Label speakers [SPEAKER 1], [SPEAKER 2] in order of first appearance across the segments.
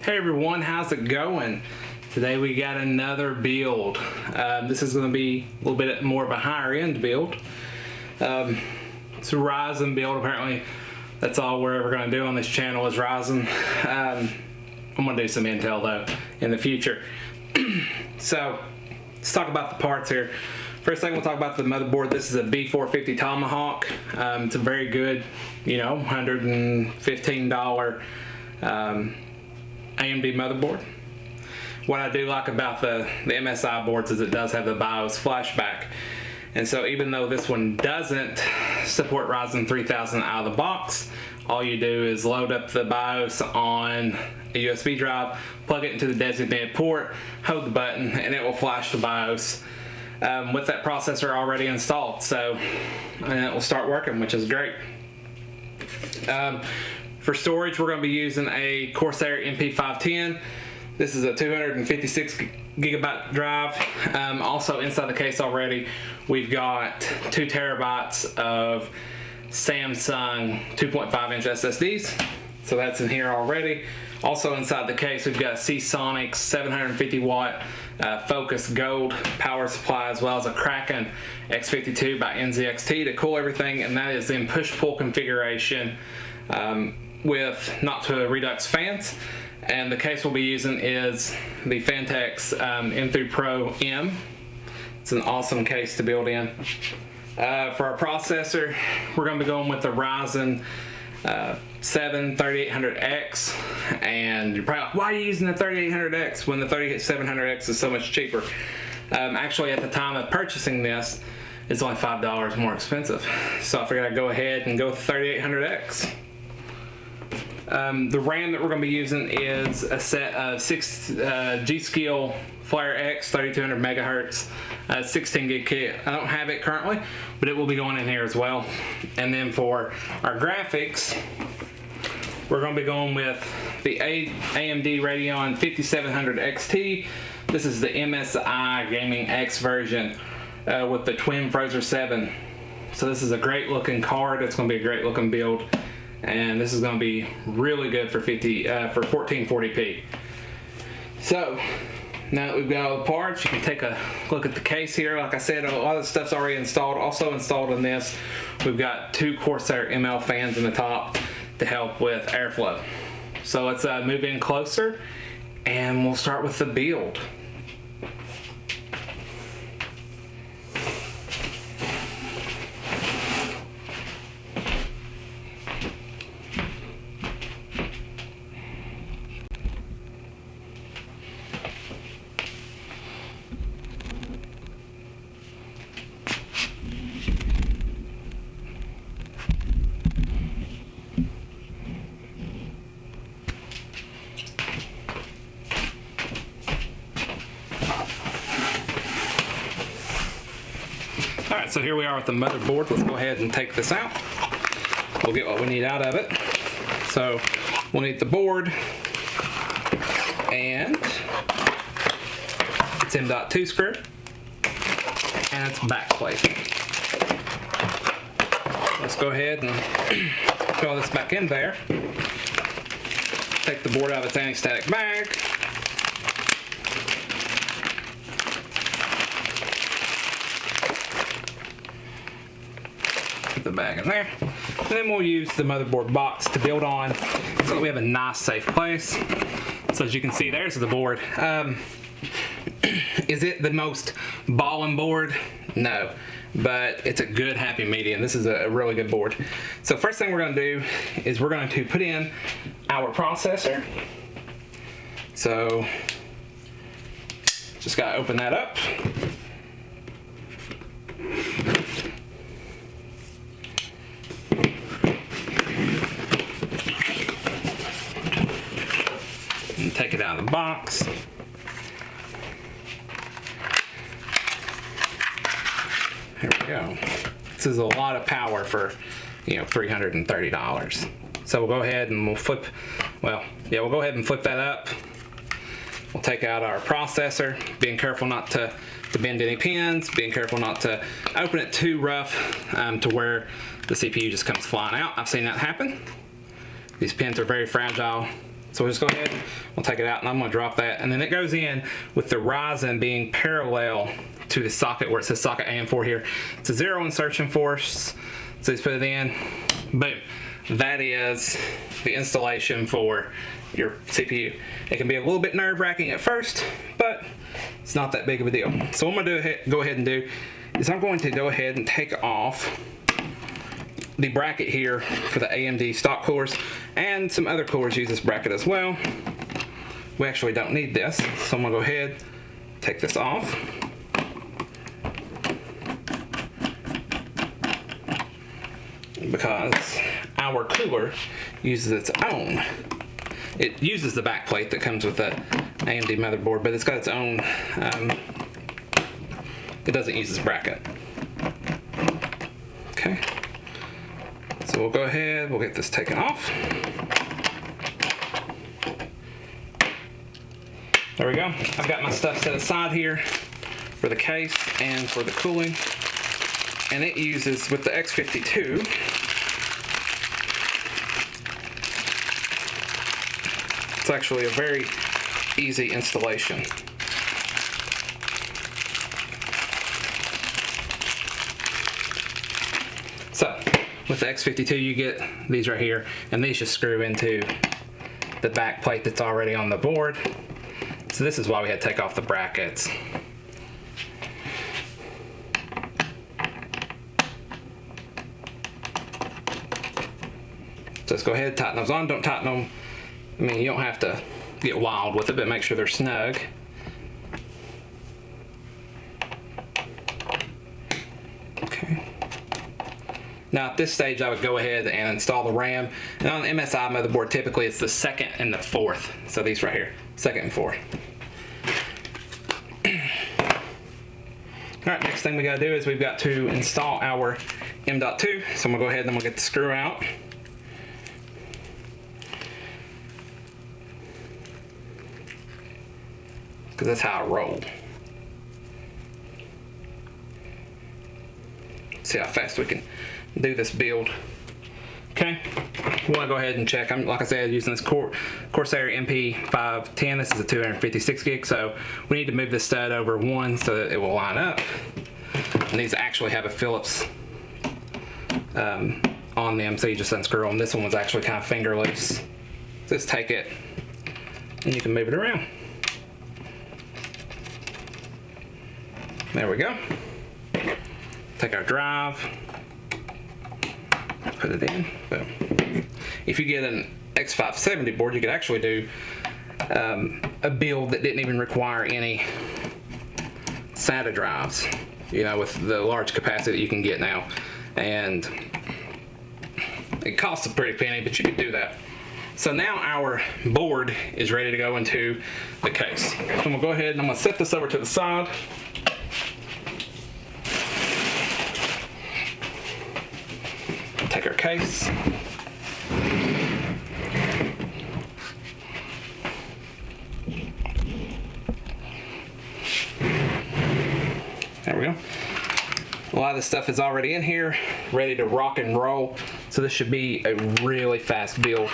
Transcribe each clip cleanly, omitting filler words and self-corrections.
[SPEAKER 1] Hey everyone, how's it going? Today we got another build. This is going to be a little bit more of a higher end build. It's a Ryzen build. Apparently that's all we're ever going to do on this channel is Ryzen. I'm going to do some Intel though in the future. So let's talk about the parts here. First thing we'll talk about the motherboard. This is a B450 Tomahawk. It's a very good, $115 AMD motherboard. What I do like about the MSI boards is it does have the BIOS flashback. And so even though this one doesn't support Ryzen 3000 out of the box, all you do is load up the BIOS on a USB drive, plug it into the designated port, hold the button, and it will flash the BIOS with that processor already installed. And it will start working, which is great. For storage, we're going to be using a Corsair MP510. This is a 256 gigabyte drive. Also inside the case already, we've got 2 terabytes of Samsung 2.5 inch SSDs. So that's in here already. Also inside the case, we've got a Seasonic 750 watt Focus Gold power supply, as well as a Kraken X52 by Nzxt to cool everything, and that is in push-pull configuration with not-to-redux fans. And the case we'll be using is the Phanteks M Pro M. It's an awesome case to build in. For our processor, we're going to be going with the Ryzen 7 3800X, and you're probably like, why are you using the 3800X when the 3700X is so much cheaper? Actually, at the time of purchasing this, it's only $5 more expensive, so I figured I'd go ahead and go with the 3800X. The RAM that we're going to be using is a set of 6 G-Skill Flare X 3200 megahertz 16 gig kit. I don't have it currently, but it will be going in here as well. And then for our graphics, we're going to be going with the AMD Radeon 5700 XT. This is the MSI Gaming X version with the Twin Frozr 7. So this is a great looking card. It's going to be a great looking build. And this is going to be really good for 1440p. So now that we've got all the parts, you can take a look at the case here. Like I said, a lot of the stuff's already installed. Also installed in this, we've got 2 Corsair ML fans in the top to help with airflow. So let's move in closer and we'll start with the build. Alright, so here we are with the motherboard. Let's go ahead and take this out. We'll get what we need out of it. So we'll need the board and its M.2 screw and its back plate. Let's go ahead and throw this back in there. Take the board out of its anti-static bag. The bag in there, and then we'll use the motherboard box to build on so that we have a nice safe place. So as you can see, there's the board. Is it the most ballin' board? No, but it's a good happy medium. This is a really good board. So first thing we're going to do is we're going to put in our processor. So just got to open that up. And take it out of the box. There we go. This is a lot of power for, $330. So we'll go ahead and we'll flip that up. We'll take out our processor, being careful not to bend any pins, being careful not to open it too rough to where the CPU just comes flying out. I've seen that happen. These pins are very fragile, So we'll just go ahead, we'll take it out, and I'm gonna drop that. And then it goes in with the Ryzen being parallel to the socket where it says socket AM4 here. It's a 0 insertion force, so just put it in, boom. That is the installation for your CPU. It can be a little bit nerve-wracking at first, but it's not that big of a deal. So what I'm gonna go ahead and do is I'm going to go ahead and take off the bracket here for the AMD stock coolers, and some other coolers use this bracket as well. We actually don't need this, so I'm gonna go ahead, take this off. Because our cooler uses its own. It uses the back plate that comes with the AMD motherboard, but it's got its own, it doesn't use this bracket. Okay. So we'll go ahead, we'll get this taken off. There we go. I've got my stuff set aside here for the case and for the cooling. And it uses, with the X52, it's actually a very easy installation. So, with the X52 you get these right here, and these just screw into the back plate that's already on the board. So this is why we had to take off the brackets. So let's go ahead and tighten those on. Don't tighten them, I mean, you don't have to get wild with it, but make sure they're snug. Okay. Now at this stage I would go ahead and install the RAM. And on the MSI motherboard typically it's the second and the fourth. So these right here, second and fourth. Alright, next thing we gotta do is we've got to install our M.2. So I'm gonna go ahead and we'll get the screw out. Because that's how I roll. See how fast we can do this build. Okay, we want to go ahead and check. I'm, like I said, using this Corsair MP510. This is a 256 gig, so we need to move this stud over one so that it will line up. And these actually have a Phillips on them, so you just unscrew them. This one was actually kind of finger loose. Just take it and you can move it around. There we go. Take our drive, put it in. Boom. If you get an X570 board, you could actually do a build that didn't even require any SATA drives, you know, with the large capacity that you can get now. And it costs a pretty penny, but you could do that. So now our board is ready to go into the case. So I'm gonna go ahead and I'm gonna set this over to the side. Take our case. There we go. A lot of this stuff is already in here, ready to rock and roll. So this should be a really fast build,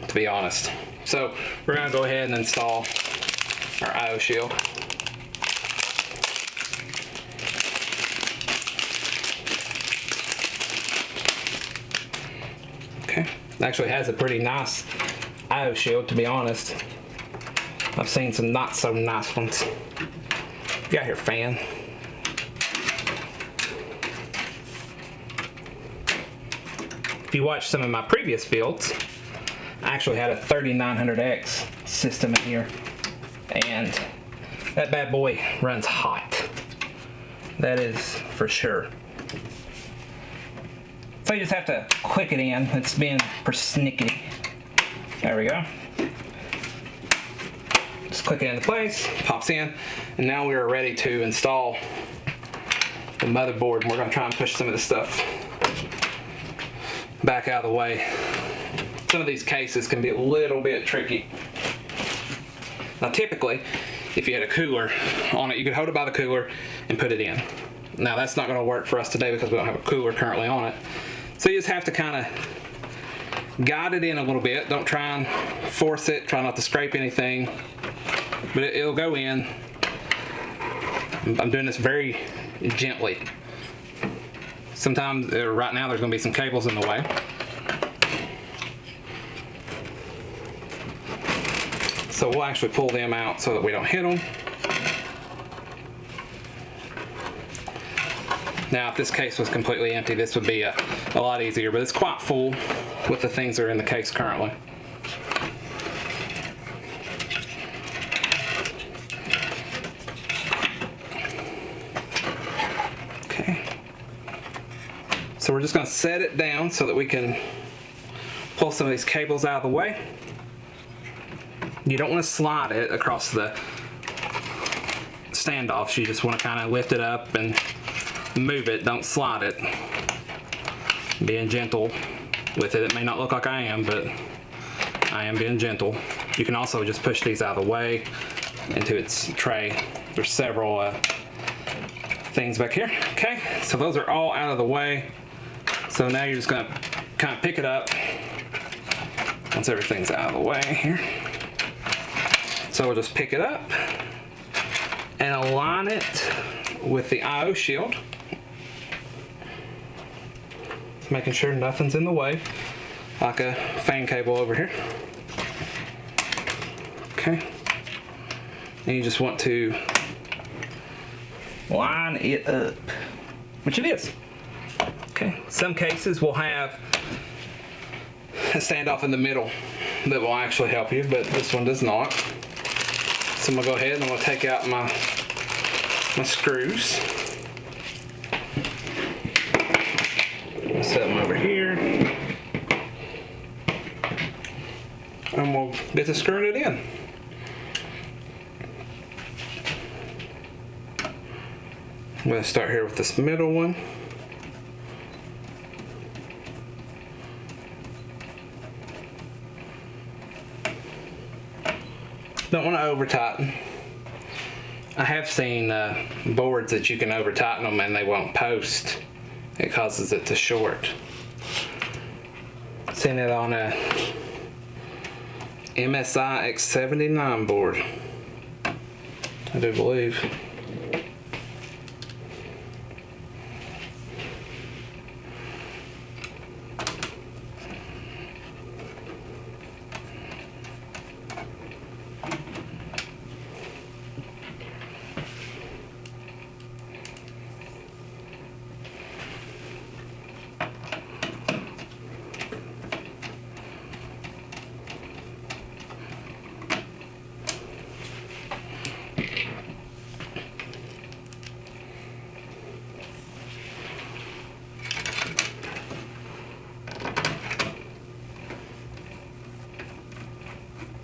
[SPEAKER 1] to be honest. So we're gonna go ahead and install our IO shield. Okay, it actually has a pretty nice IO shield, to be honest. I've seen some not so nice ones. Get out here, fan. If you watch some of my previous builds, I actually had a 3900X system in here, and that bad boy runs hot. That is for sure. So you just have to click it in. It's being persnickety. There we go. Just click it into place, pops in, and now we are ready to install the motherboard. We're gonna try and push some of this stuff back out of the way. Some of these cases can be a little bit tricky. Now typically, if you had a cooler on it, you could hold it by the cooler and put it in. Now that's not gonna work for us today because we don't have a cooler currently on it. So you just have to kind of guide it in a little bit. Don't try and force it. Try not to scrape anything, but it'll go in. I'm doing this very gently. Sometimes, right now, there's going to be some cables in the way. So we'll actually pull them out so that we don't hit them. Now, if this case was completely empty, this would be a lot easier, but it's quite full with the things that are in the case currently. Okay. So we're just going to set it down so that we can pull some of these cables out of the way. You don't want to slide it across the standoffs. You just want to kind of lift it up and move it. Don't slide it. Being gentle with it. It may not look like I am, but I am being gentle. You can also just push these out of the way into its tray. There's several things back here. Okay, so those are all out of the way. So now you're just going to kind of pick it up once everything's out of the way here. So we'll just pick it up and align it with the I/O shield, making sure nothing's in the way, like a fan cable over here. Okay, and you just want to line it up, which it is. Okay, some cases will have a standoff in the middle that will actually help you, but this one does not. So I'm gonna go ahead and I'm gonna take out my screws. Set them over here. And we'll get to screwing it in. I'm gonna start here with this middle one. Don't want to over tighten. I have seen boards that you can over tighten them and they won't post. It causes it to short. Seen it on a MSI X59 board, I do believe.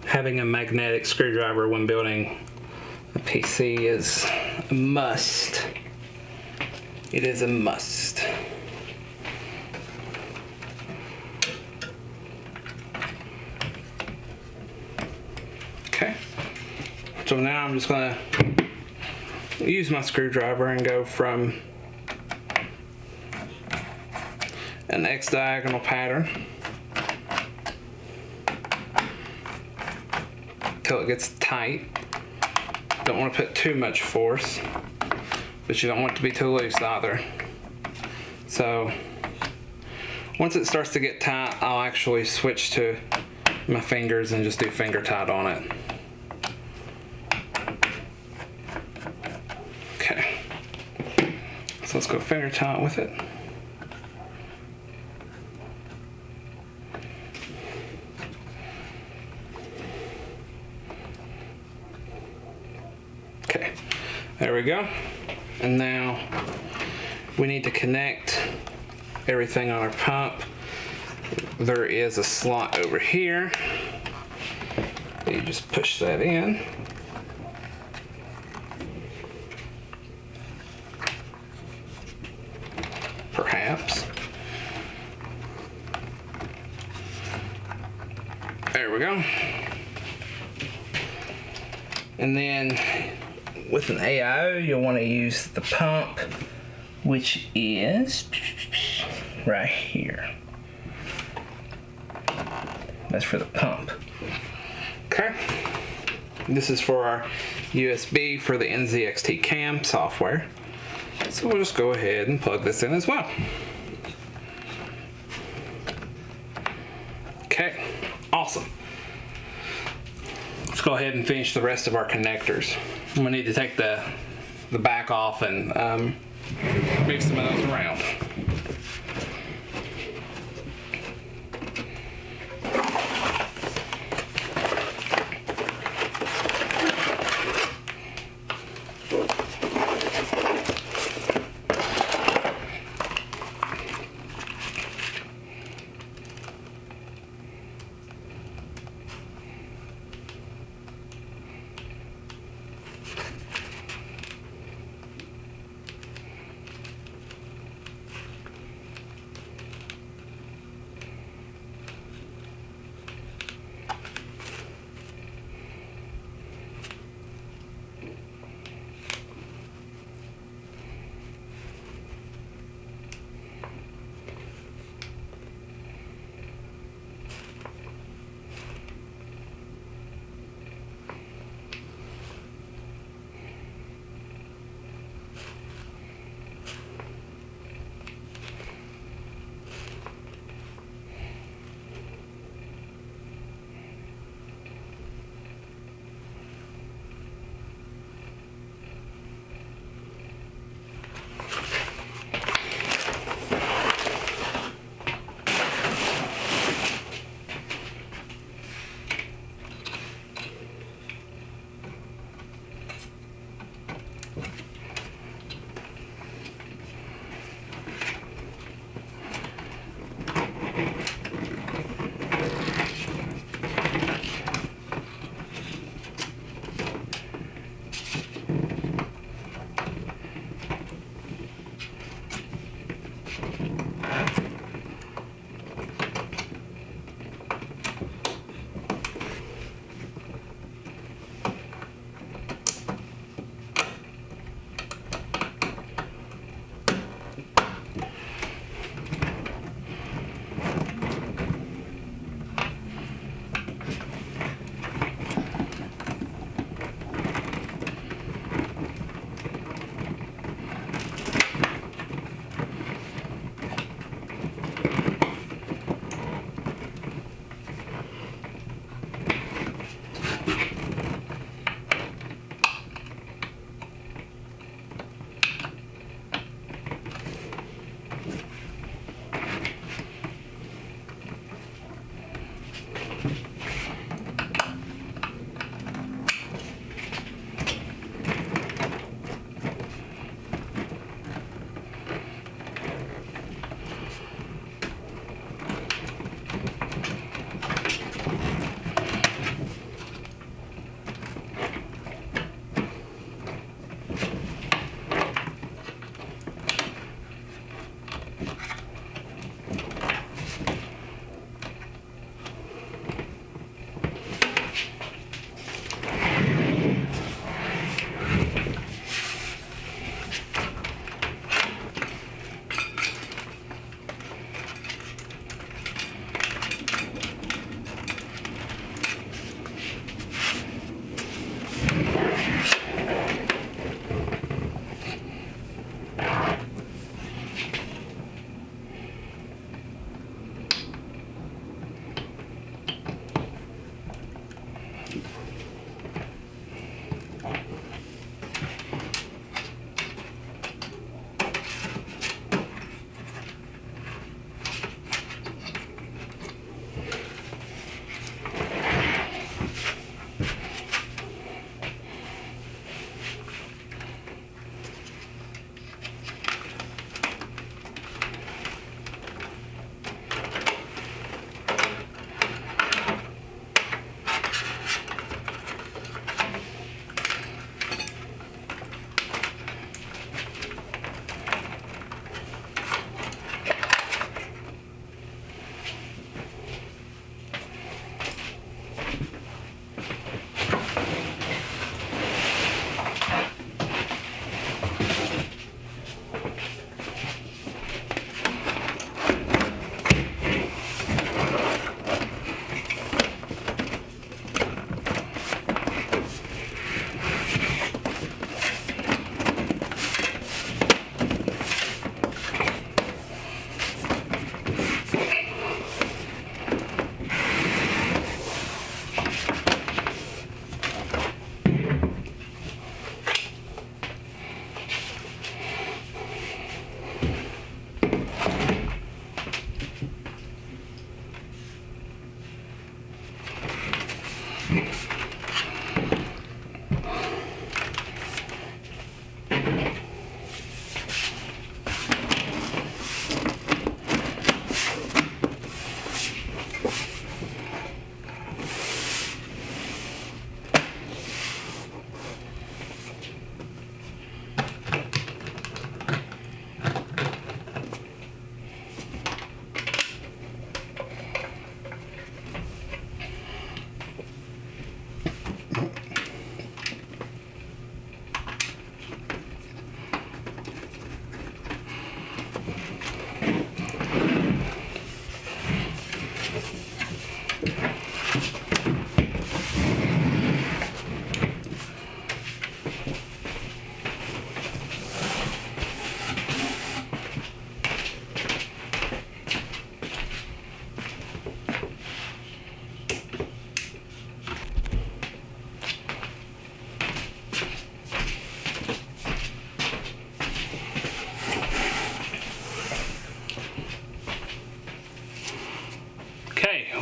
[SPEAKER 1] Having a magnetic screwdriver when building a PC is a must. It is a must. Okay, so now I'm just gonna use my screwdriver and go from an X diagonal pattern until it gets tight. Don't want to put too much force, but you don't want it to be too loose either. So once it starts to get tight, I'll actually switch to my fingers and just do finger tight on it. Okay, so let's go finger tight with it. Okay, there we go. And now we need to connect everything on our pump. There is a slot over here. You just push that in. Perhaps. There we go. And then with an AIO, you'll want to use the pump, which is right here. That's for the pump. Okay. This is for our USB for the Nzxt cam software. So we'll just go ahead and plug this in as well. Okay, awesome. Let's go ahead and finish the rest of our connectors. I'm gonna need to take the back off and move some of those around.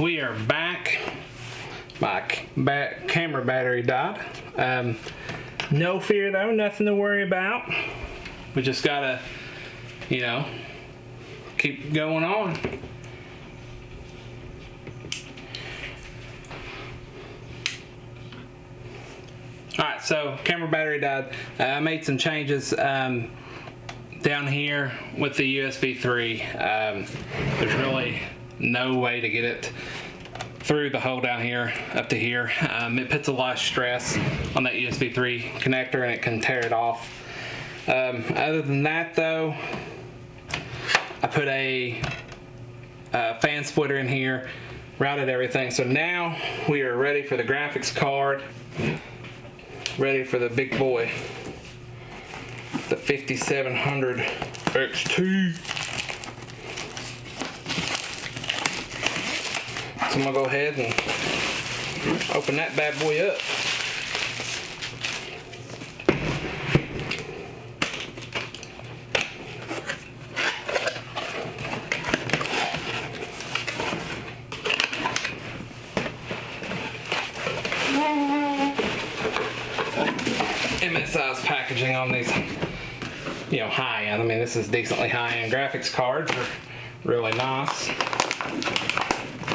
[SPEAKER 1] We are back. My camera battery died. No fear though, nothing to worry about. We just gotta, you know, keep going on. Alright, so camera battery died. I made some changes down here with the USB 3. There's really no way to get it through the hole down here up to here. It puts a lot of stress on that USB 3 connector and it can tear it off. Other than that though, I put a fan splitter in here, routed everything. So now we are ready for the graphics card, ready for the big boy, the 5700 XT. So I'm gonna go ahead and open that bad boy up. MSI's packaging on these, you know, high end. I mean, this is decently high end graphics cards. Are really nice.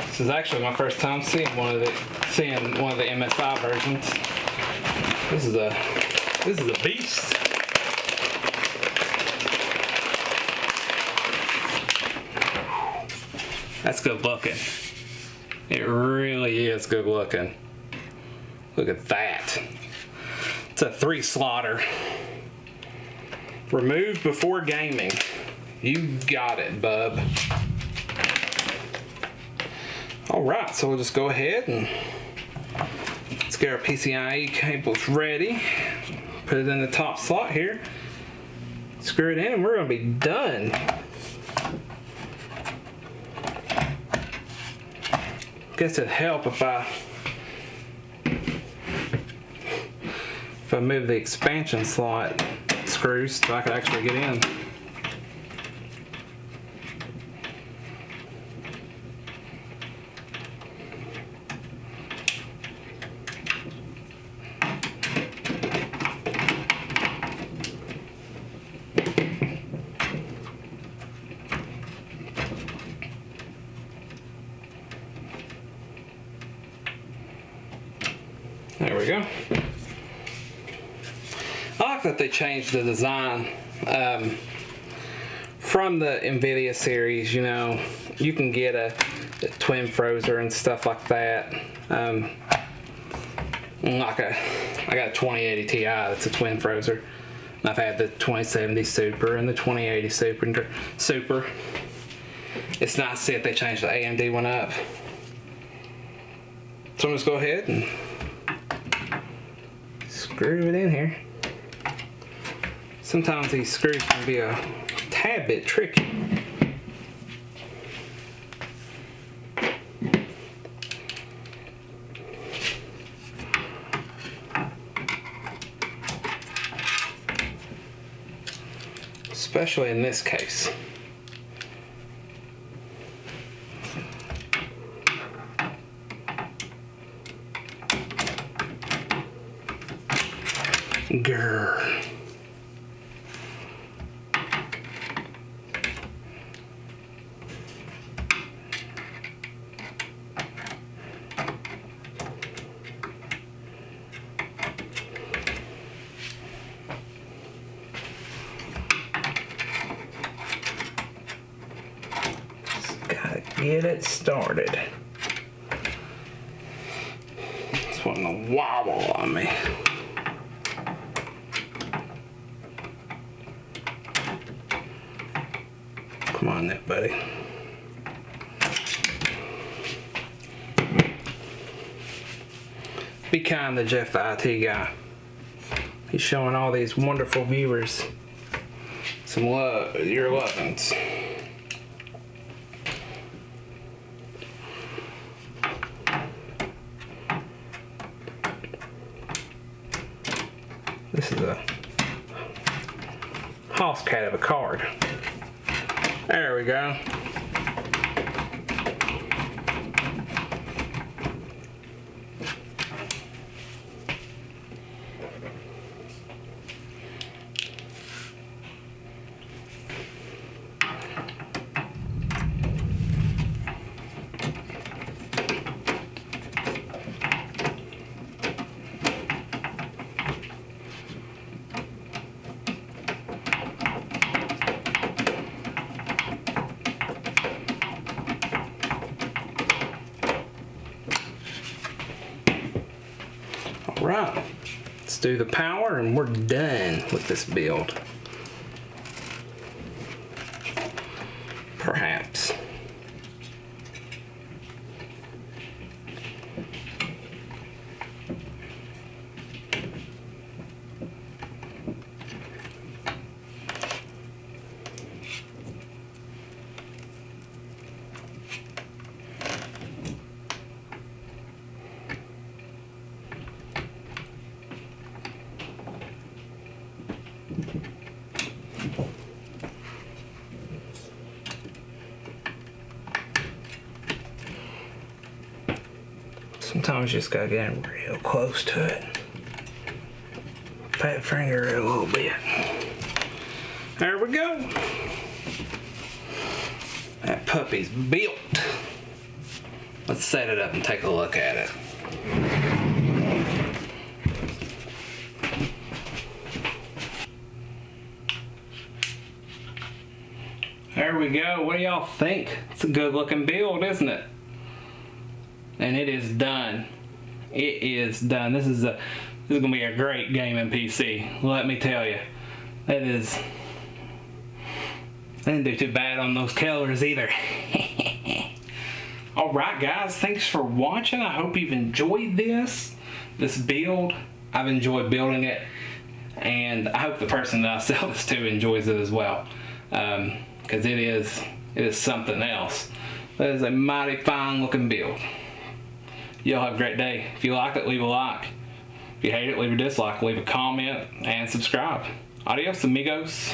[SPEAKER 1] This is actually my first time seeing one of the MSI versions. This is a beast. That's good looking. It really is good looking. Look at that. It's a 3-slotter. Removed before gaming. You got it, bub. Alright, so we'll just go ahead and let's get our PCIe cables ready. Put it in the top slot here. Screw it in and we're going to be done. Guess it'd help if I move the expansion slot screws so I could actually get in. There we go. I like that they changed the design from the NVIDIA series. You know, you can get a Twin Frozr and stuff like that. I got a 2080 Ti that's a Twin Frozr. I've had the 2070 Super and the 2080 Super. It's nice to see that they changed the AMD one up. So I'm just go ahead and screw it in here. Sometimes these screws can be a tad bit tricky. Especially in this case. Grr. Gotta get it started. It's wanting to wobble on me. Come on there, buddy. Be kind to Jeff the IT guy. He's showing all these wonderful viewers some love, your loved ones. This is a house cat of a card. There we go. Right, let's do the power and we're done with this build. Perhaps. Sometimes you just gotta get in real close to it. Fat finger it a little bit. There we go. That puppy's built. Let's set it up and take a look at it. There we go. What do y'all think? It's a good looking build, isn't it? And it is done. It is done. This is gonna be a great gaming PC. Let me tell you. That is. I didn't do too bad on those colors either. Alright guys, thanks for watching. I hope you've enjoyed this build. I've enjoyed building it, and I hope the person that I sell this to enjoys it as well. Because it is something else. That is a mighty fine looking build. Y'all have a great day. If you like it, leave a like. If you hate it, leave a dislike, leave a comment, and subscribe. Adios, amigos.